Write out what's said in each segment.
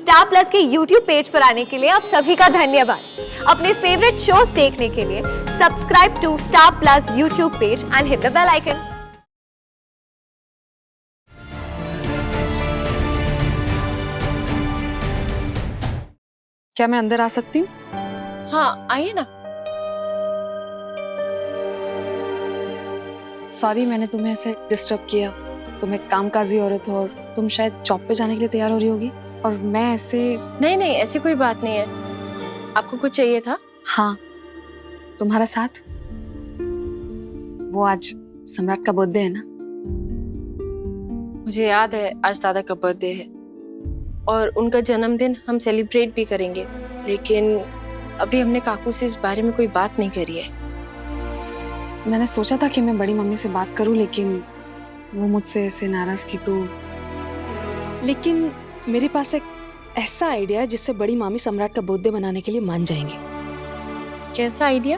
Star plus के YouTube page पर आने के लिए आप सभी का धन्यवाद। अपने फेवरेट शोज देखने के लिए subscribe to Star Plus YouTube page and hit the bell icon. क्या मैं अंदर आ सकती हूँ? हाँ आइए ना। सॉरी मैंने तुम्हें ऐसे डिस्टर्ब किया। तुम एक कामकाजी औरत हो और तुम शायद जॉब पे जाने के लिए तैयार हो रही होगी और मैं ऐसे। नहीं नहीं ऐसी कोई बात नहीं है। आपको कुछ चाहिए था? हाँ, तुम्हारा साथ। वो आज सम्राट का बर्थडे है ना? मुझे याद है आज दादा का बर्थडे है और उनका जन्मदिन हम सेलिब्रेट भी करेंगे, लेकिन अभी हमने काकू से इस बारे में कोई बात नहीं करी है। मैंने सोचा था कि मैं बड़ी मम्मी से बात करूं, लेकिन वो मुझसे ऐसे नाराज थी तो। लेकिन मेरे पास एक ऐसा आइडिया है जिससे बड़ी मामी सम्राट का बर्थडे मनाने के लिए मान जाएंगे। कैसा आइडिया?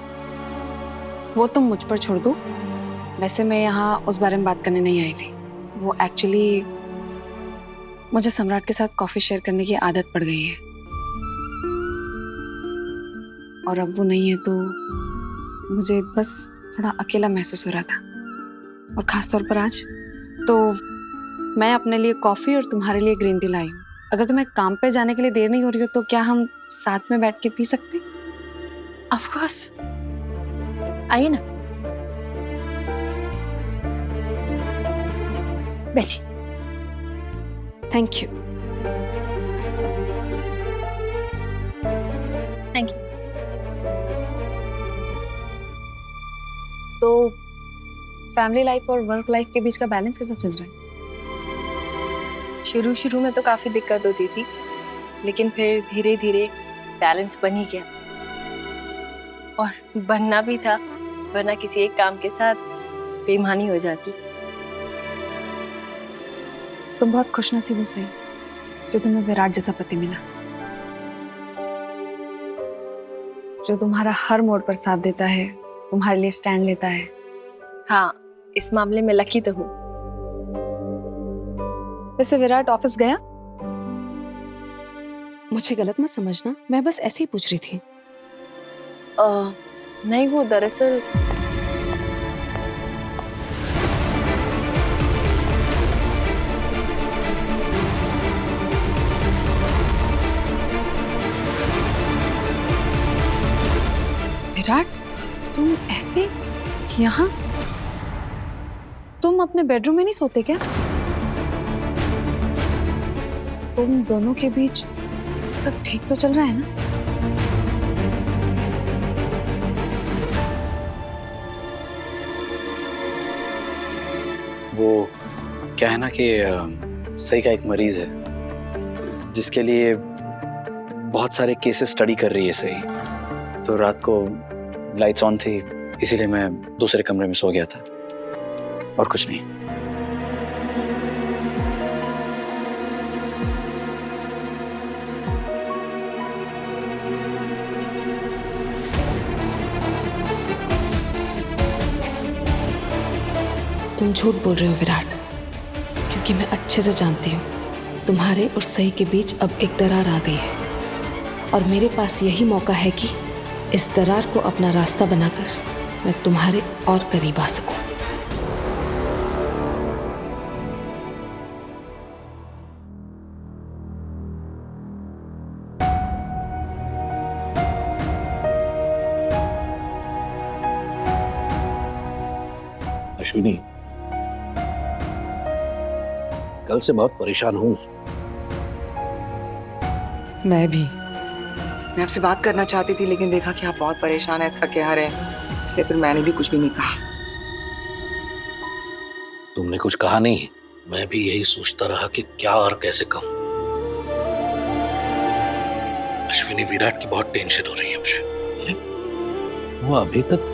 वो तुम मुझ पर छोड़ दो। वैसे मैं यहाँ उस बारे में बात करने नहीं आई थी। वो एक्चुअली मुझे सम्राट के साथ कॉफी शेयर करने की आदत पड़ गई है और अब वो नहीं है तो मुझे बस थोड़ा अकेला महसूस हो रहा था, और खास तौर पर आज। तो मैं अपने लिए कॉफी और तुम्हारे लिए ग्रीन टी लाई हूँ। अगर तुम्हें काम पे जाने के लिए देर नहीं हो रही हो तो क्या हम साथ में बैठ के पी सकते? ऑफ कोर्स, आइए ना, बैठिए। Thank you. Thank you. तो फैमिली लाइफ और वर्क लाइफ के बीच का बैलेंस कैसा चल रहा है? शुरू में तो काफी दिक्कत होती थी, लेकिन फिर धीरे धीरे बैलेंस बन ही गया। और बनना भी था, वरना किसी एक काम के साथ बेईमानी हो जाती। तुम बहुत खुशनसीब हो सही जो तुम्हें विराट जैसा पति मिला, जो तुम्हारा हर मोड़ पर साथ देता है, तुम्हारे लिए स्टैंड लेता है। हाँ, इस मामले में लकी तो हूँ। वैसे विराट ऑफिस गया? मुझे गलत मत समझना, मैं बस ऐसे ही पूछ रही थी। नहीं, वो दरअसल विराट, तुम ऐसे यहाँ? तुम अपने बेडरूम में नहीं सोते क्या? तुम दोनों के बीच सब ठीक तो चल रहा है ना? वो क्या है ना कि सही का एक मरीज है जिसके लिए बहुत सारे केसेस स्टडी कर रही है सही। तो रात को लाइट्स ऑन थी, इसीलिए मैं दूसरे कमरे में सो गया था और कुछ नहीं। तुम झूठ बोल रहे हो विराट, क्योंकि मैं अच्छे से जानती हूँ तुम्हारे और सही के बीच अब एक दरार आ गई है, और मेरे पास यही मौका है कि इस दरार को अपना रास्ता बनाकर मैं तुम्हारे और करीब आ सकूं। अश्विनी, कल से बहुत परेशान हूँ। मैं भी। मैं आपसे बात करना चाहती थी, लेकिन देखा कि आप बहुत परेशान हैं, थके हारे हैं, इसलिए फिर मैंने भी कुछ भी नहीं कहा। तुमने कुछ कहा नहीं, मैं भी यही सोचता रहा कि क्या और कैसे कहूँ। अश्विनी, विराट की बहुत टेंशन हो रही है मुझे। वो अभी तक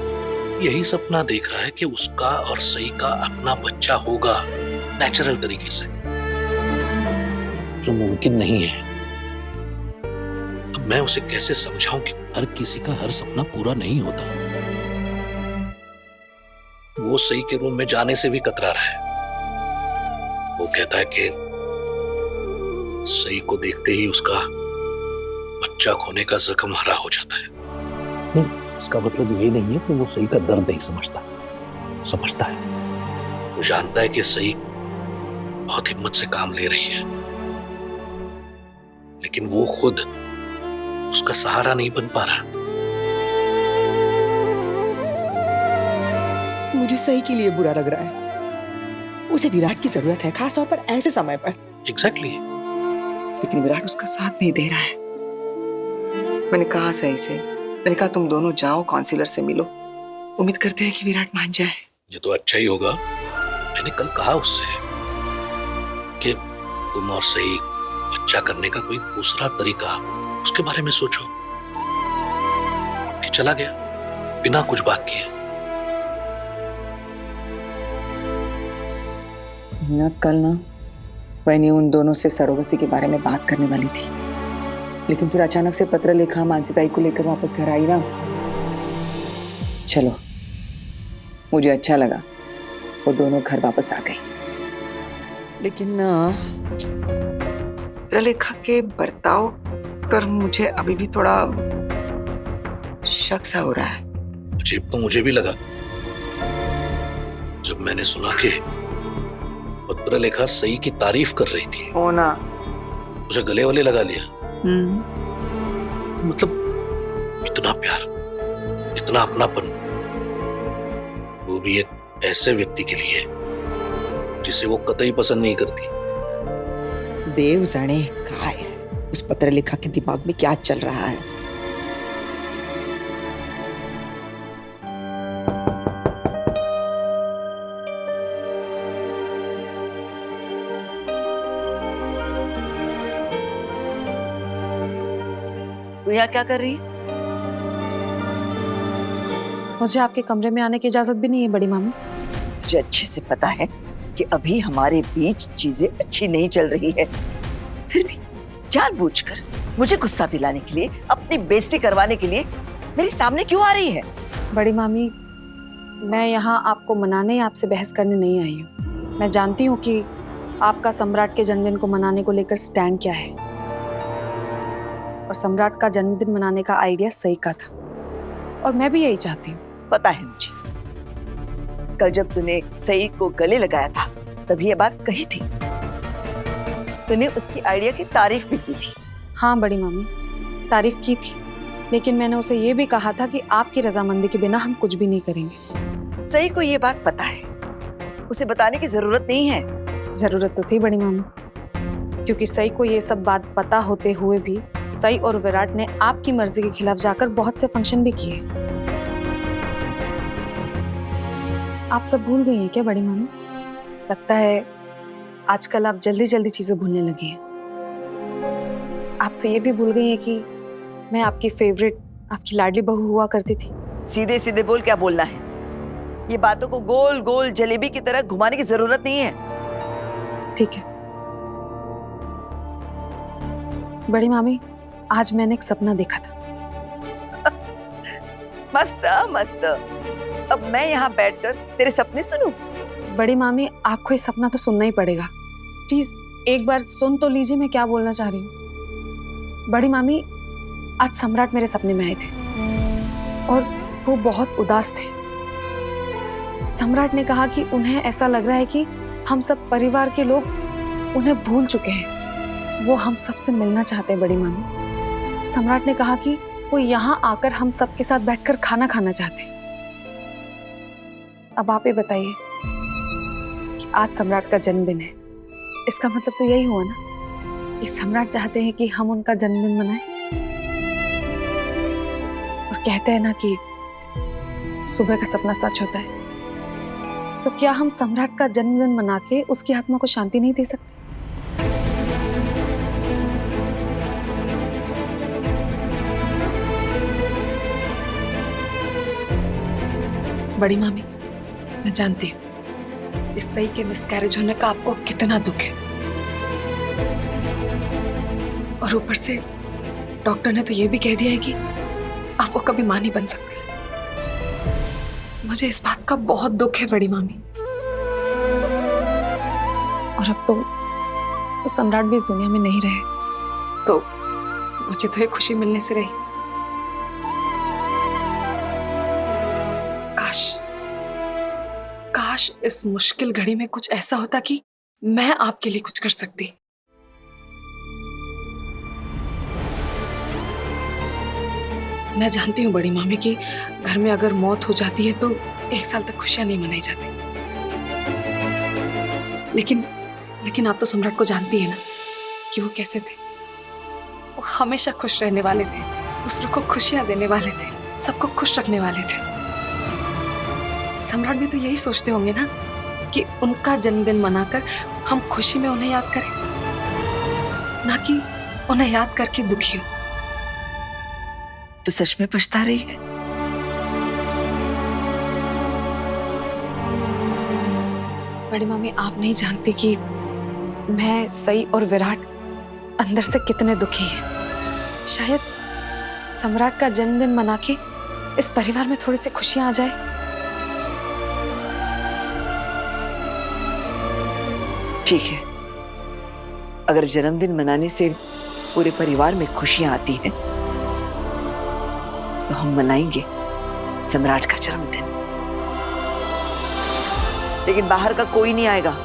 यही सपना देख रहा है कि उसका और सही का अपना बच्चा होगा नेचुरल तरीके से, जो मुमकिन नहीं है। अब मैं उसे कैसे समझाऊं कि हर किसी का हर सपना पूरा नहीं होता। वो सही के रूम में जाने से भी कतरा रहा है। वो कहता है कि सही को देखते ही उसका बच्चा खोने का जख्म हरा हो जाता है। नहीं, इसका मतलब ये नहीं है कि वो सही का दर्द नहीं समझता। समझता है। वो जानता है कि सही बहुत हिम्मत से काम ले रही है, लेकिन वो खुद उसका सहारा नहीं बन पा रहा। मुझे सही के लिए बुरा लग रहा है। उसे विराट की जरूरत है, खास तौर पर ऐसे समय पर। एग्जैक्टली। लेकिन विराट उसका साथ नहीं दे रहा है। मैंने कहा सही से, मैंने कहा तुम दोनों जाओ, काउंसलर से मिलो। उम्मीद करते हैं कि विराट मान जाए। ये तो अच्छा ही होगा। मैंने कल कहा उससे कि तुम और सही बच्चा करने का कोई दूसरा तरीका, उसके बारे में सोचो। उठ के चला गया बिना कुछ बात किए। कल ना वैनी उन दोनों से सरोगसी के बारे में बात करने वाली थी, लेकिन फिर अचानक से पत्र लिखा मानसीताई को लेकर वापस घर आई ना। चलो, मुझे अच्छा लगा वो दोनों घर वापस आ गई। लेकिन ना चित्रलेखा के बर्ताव पर मुझे अभी भी थोड़ा शक सा हो रहा है। अजीब तो मुझे भी लगा जब मैंने सुना कि पत्रलेखा सही की तारीफ कर रही थी। ओ ना, उसे गले वाले लगा लिया। मतलब इतना प्यार, इतना अपनापन, वो भी एक ऐसे व्यक्ति के लिए जिसे वो कतई पसंद नहीं करती। देव जाने काय उस पत्रलेखा के दिमाग में क्या चल रहा है। तू यहाँ क्या कर रही है? मुझे आपके कमरे में आने की इजाजत भी नहीं है बड़ी मामी। तुझे अच्छे से पता है कि अभी हमारे बीच चीजें अच्छी नहीं चल रही है, फिर भी जानबूझकर मुझे गुस्सा दिलाने के लिए, अपनी बेइज्जती करवाने के लिए मेरे सामने क्यों आ रही है? बड़ी मामी, मैं यहाँ आपको मनाने या आपसे बहस करने नहीं आई हूँ। मैं जानती हूँ कि आपका सम्राट के जन्मदिन को मनाने को लेकर स्टैंड क्या है, और सम्राट का जन्मदिन मनाने का आइडिया सही का था, और मैं भी यही चाहती हूँ। पता है मुझे, कल जब तूने सई को गले लगाया था तभी ये बात कही थी। तूने उसकी आइडिया की तारीफ भी की थी। हाँ बड़ी मामी, तारीफ की थी, लेकिन मैंने उसे ये भी कहा था कि आपकी रजामंदी के बिना हम कुछ भी नहीं करेंगे। सई को ये बात पता है, उसे बताने की जरूरत नहीं है। जरूरत तो थी बड़ी मामी, क्योंकि सई को ये सब बात पता होते हुए भी सई और विराट ने आपकी मर्जी के खिलाफ जाकर बहुत से फंक्शन भी किए। आप सब भूल गई हैं क्या बड़ी मामी? लगता है आजकल आप जल्दी जल्दी चीजें भूलने लगी हैं। आप तो ये भी भूल गई हैं कि मैं आपकी फेवरेट, आपकी लाडली बहू हुआ करती थी। सीधे सीधे बोल, क्या बोलना है? ये बातों को गोल गोल जलेबी की तरह घुमाने की जरूरत नहीं है। ठीक है बड़ी मामी, आज मैंने एक सपना देखा था। मस्त मस्त। अब मैं यहाँ बैठकर तेरे सपने सुनूं? बड़ी मामी, आपको ये सपना तो सुनना ही पड़ेगा। प्लीज एक बार सुन तो लीजिए मैं क्या बोलना चाह रही हूँ। बड़ी मामी, आज सम्राट मेरे सपने में आए थे और वो बहुत उदास थे। सम्राट ने कहा कि उन्हें ऐसा लग रहा है कि हम सब परिवार के लोग उन्हें भूल चुके हैं। वो हम सबसे मिलना चाहते हैं बड़ी मामी। सम्राट ने कहा कि वो यहाँ आकर हम सबके साथ बैठकर खाना खाना चाहते हैं। अब आप ही बताइए कि आज सम्राट का जन्मदिन है, इसका मतलब तो यही हुआ ना कि सम्राट चाहते हैं कि हम उनका जन्मदिन मनाएं। और कहते हैं ना कि सुबह का सपना सच होता है, तो क्या हम सम्राट का जन्मदिन मना के उसकी आत्मा को शांति नहीं दे सकते? बड़ी मामी, मैं जानती हूँ इस सही के मिसकैरेज होने का आपको कितना दुख है, और ऊपर से डॉक्टर ने तो ये भी कह दिया है कि आप वो कभी मां नहीं बन सकती। मुझे इस बात का बहुत दुख है बड़ी मामी। और अब तो तो सम्राट भी इस दुनिया में नहीं रहे, तो मुझे तो ये खुशी मिलने से रही। काश इस मुश्किल घड़ी में कुछ ऐसा होता कि मैं आपके लिए कुछ कर सकती। मैं जानती हूँ बड़ी मामी कि घर में अगर मौत हो जाती है तो 1 साल तक खुशियां नहीं मनाई जाती, लेकिन आप तो सम्राट को जानती है ना कि वो कैसे थे। वो हमेशा खुश रहने वाले थे, दूसरों को खुशियां देने वाले थे, सबको खुश रखने वाले थे। सम्राट भी तो यही सोचते होंगे ना कि उनका जन्मदिन मनाकर हम खुशी में उन्हें याद करें, ना कि उन्हें याद करके दुखी हो। तो सच में पछता रही है? बड़ी मम्मी, आप नहीं जानती कि मैं, सई और विराट अंदर से कितने दुखी हैं। शायद सम्राट का जन्मदिन मना के इस परिवार में थोड़ी सी खुशियां आ जाए। ठीक है, अगर जन्मदिन मनाने से पूरे परिवार में खुशियां आती हैं, तो हम मनाएंगे सम्राट का जन्मदिन। लेकिन बाहर का कोई नहीं आएगा,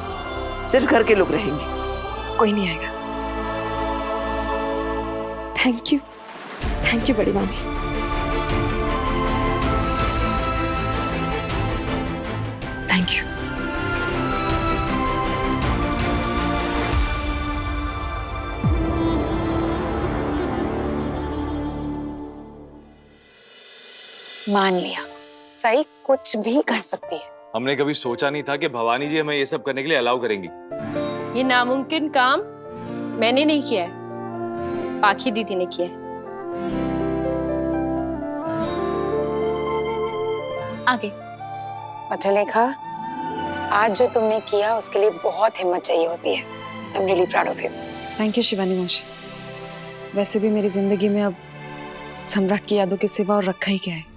सिर्फ घर के लोग रहेंगे। कोई नहीं आएगा। थैंक यू बड़ी मामी। Thank you. मान लिया, सही कुछ भी कर सकती है। हमने कभी सोचा नहीं था कि भवानी जी हमें ये सब करने के लिए अलाउ करेंगी। ये नामुमकिन काम मैंने नहीं किया है, पाखी दीदी ने किया है। आगे। पत्रलेखा, आज जो तुमने किया उसके लिए बहुत हिम्मत चाहिए होती है। I am really proud of you. Thank you Shivani मौसी। वैसे भी मेरी जिंदगी में अब सम्राट की यादों के सिवा और रखा ही क्या है।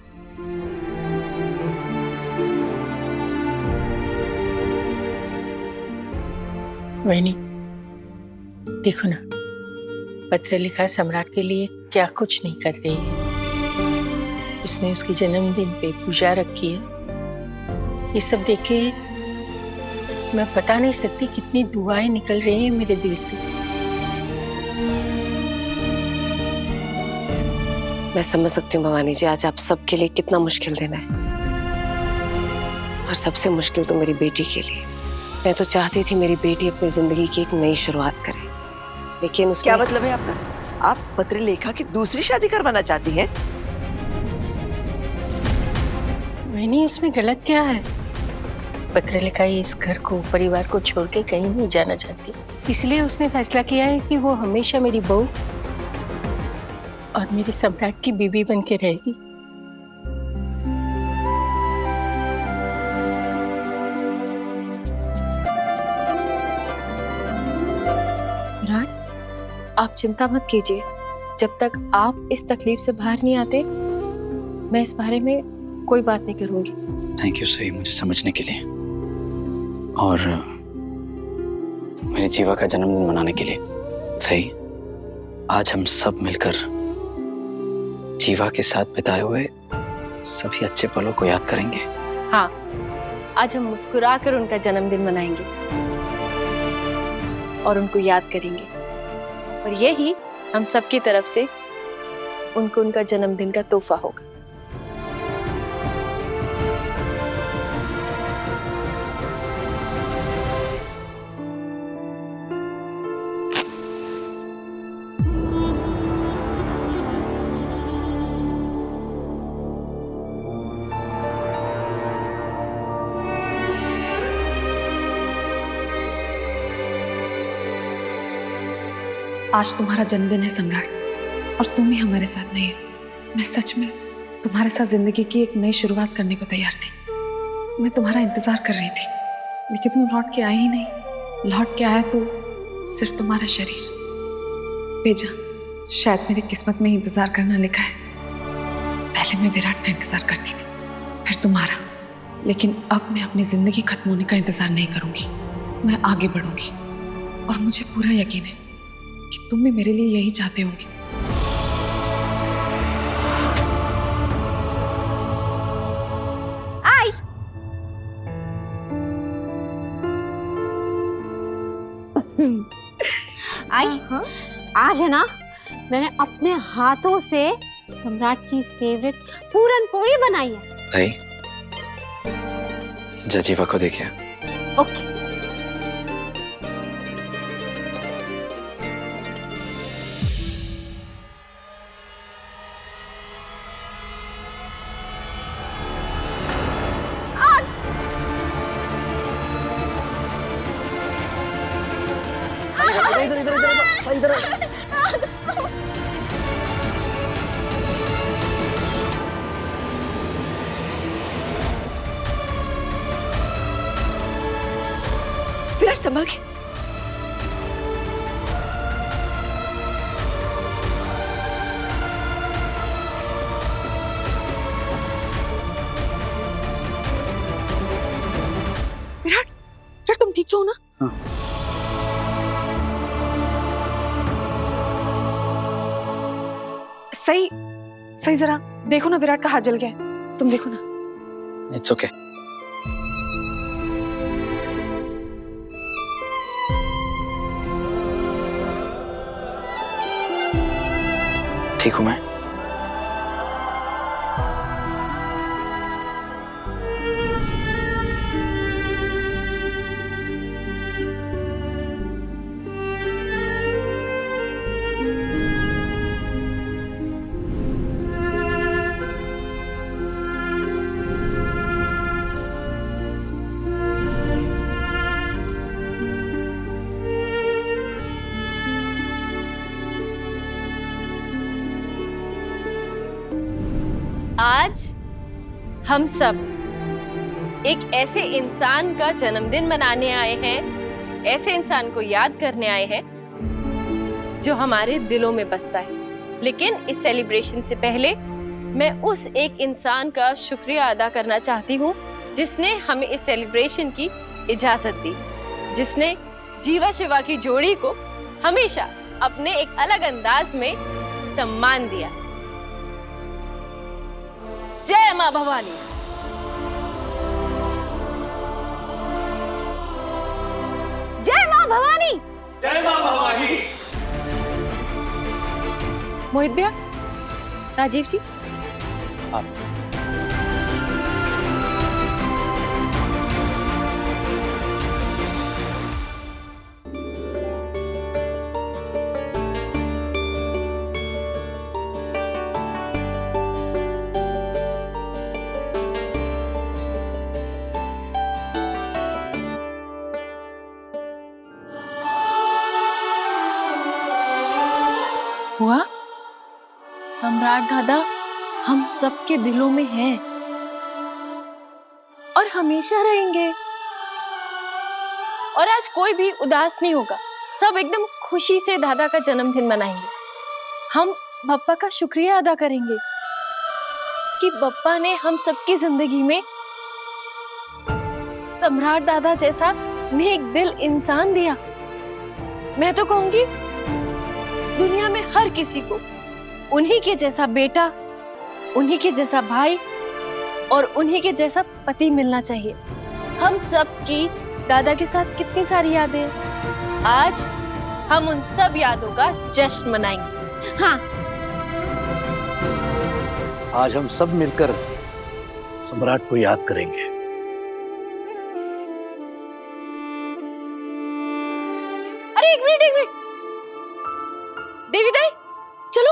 वैनी, देखो ना, पत्रलेखा सम्राट के लिए क्या कुछ नहीं कर रही है। उसने उसके जन्मदिन पे पूजा रखी है। ये सब देख के मैं बता नहीं सकती कितनी दुआएं निकल रही हैं मेरे दिल से। मैं समझ सकती हूँ भवानी जी, आज आप सबके लिए कितना मुश्किल दिन है, और सबसे मुश्किल तो मेरी बेटी के लिए। मैं तो चाहती थी मेरी बेटी अपनी जिंदगी की एक नई शुरुआत करे, लेकिन उसने... क्या मतलब है आपका? आप पत्रलेखा की दूसरी शादी करवाना चाहती हैं? वैनी, उसमें गलत क्या है? पत्रलेखा इस घर को, परिवार को छोड़ के कहीं नहीं जाना चाहती, इसलिए उसने फैसला किया है कि वो हमेशा मेरी बहू और मेरे सम्राट की बीवी बन के रहेगी। विराट, आप चिंता मत कीजिए। जब तक आप इस तकलीफ से बाहर नहीं आते, मैं इस बारे में कोई बात नहीं करूंगी। थैंक यू सही, मुझे समझने के लिए और मेरी जीवा का जन्मदिन मनाने के लिए। सही, आज हम सब मिलकर जीवा के साथ बिताए हुए सभी अच्छे पलों को याद करेंगे। हाँ, आज हम मुस्कुराकर उनका जन्मदिन मनाएंगे और उनको याद करेंगे, और यही हम सबकी तरफ से उनको उनका जन्मदिन का तोहफा होगा। आज तुम्हारा जन्मदिन है सम्राट, और तुम ही हमारे साथ नहीं हो। मैं सच में तुम्हारे साथ जिंदगी की एक नई शुरुआत करने को तैयार थी। मैं तुम्हारा इंतजार कर रही थी, लेकिन तुम लौट के आए ही नहीं। लौट के आया तो सिर्फ तुम्हारा शरीर। बेजा, शायद मेरी किस्मत में इंतजार करना लिखा है। पहले मैं विराट का इंतजार करती थी, फिर तुम्हारा, लेकिन अब मैं अपनी जिंदगी खत्म होने का इंतजार नहीं करूंगी। मैं आगे बढ़ूंगी, और मुझे पूरा यकीन है कि तुम भी मेरे लिए यही चाहते होंगे। आई आज है ना, मैंने अपने हाथों से सम्राट की फेवरेट पूरन पोली बनाई है। नहीं, जजीवा को देखिए। ओके। इधर इधर इधर इधर विराट संभल के। विराट, विराट तुम ठीक तो हो ना? हाँ। सही सही, जरा देखो ना, विराट का हाथ जल गया है, तुम देखो ना। It's okay. ठीक हूं मैं। आज हम सब एक ऐसे इंसान का जन्मदिन मनाने आए हैं, ऐसे इंसान को याद करने आए हैं जो हमारे दिलों में बसता है। लेकिन इस सेलिब्रेशन से पहले मैं उस एक इंसान का शुक्रिया अदा करना चाहती हूँ जिसने हमें इस सेलिब्रेशन की इजाजत दी, जिसने जीवा शिवा की जोड़ी को हमेशा अपने एक अलग अंदाज में सम्मान दिया। जय मां भवानी। जय मां भवानी। जय मां भवानी। मोहित भैया, राजीव जी, हुआ सम्राट दादा हम सबके दिलों में हैं और हमेशा रहेंगे। और आज कोई भी उदास नहीं होगा, सब एकदम खुशी से दादा का जन्मदिन मनाएंगे। हम बप्पा का शुक्रिया अदा करेंगे कि बप्पा ने हम सबकी जिंदगी में सम्राट दादा जैसा नेक दिल इंसान दिया। मैं तो कहूंगी दुनिया में हर किसी को उन्हीं के जैसा बेटा, उन्हीं के जैसा भाई और उन्हीं के जैसा पति मिलना चाहिए। हम सब की दादा के साथ कितनी सारी यादें हैं। आज हम उन सब यादों का जश्न मनाएंगे। हाँ, आज हम सब मिलकर सम्राट को याद करेंगे। अरे एक मिनट, देवी दाई चलो।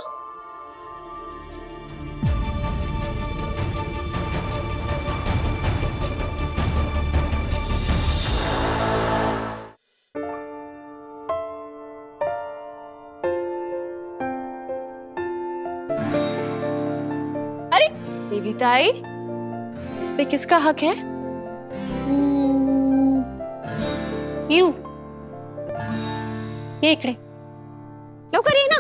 अरे देवी दाई, इस पे किसका हक है? हीरू, ये इकडे लवकर ये ना।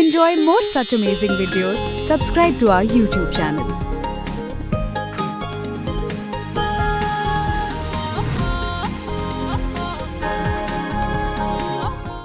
enjoy more such amazing videos, subscribe to our YouTube channel.